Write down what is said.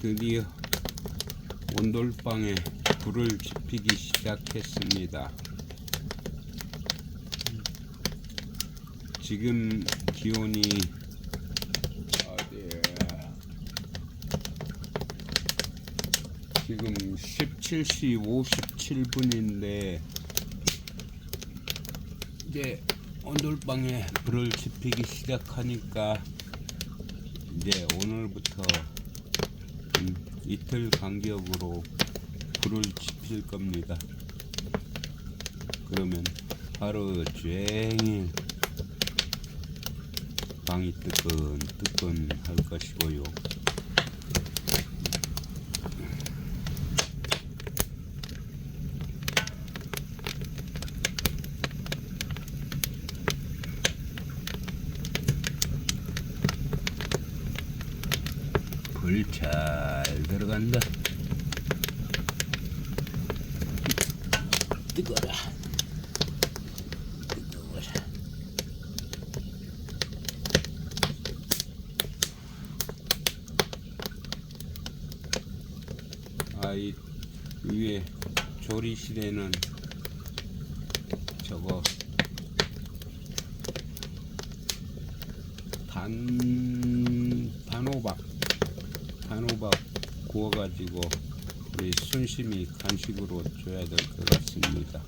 드디어 온돌방에 불을 지피기 시작했습니다. 지금 기온이 지금 17시 57분인데 이제 온돌방에 불을 지피기 시작하니까 이제 오늘부터 이틀 간격으로 불을 지필 겁니다. 그러면 하루 종일 방이 뜨끈뜨끈 할 것이고요. 불 잘 들어간다. 뜨거라. 뜨거워라. 이 위에 조리실에는 저거 단호박 구워가지고 우리 순심이 간식으로 줘야 될 것 같습니다.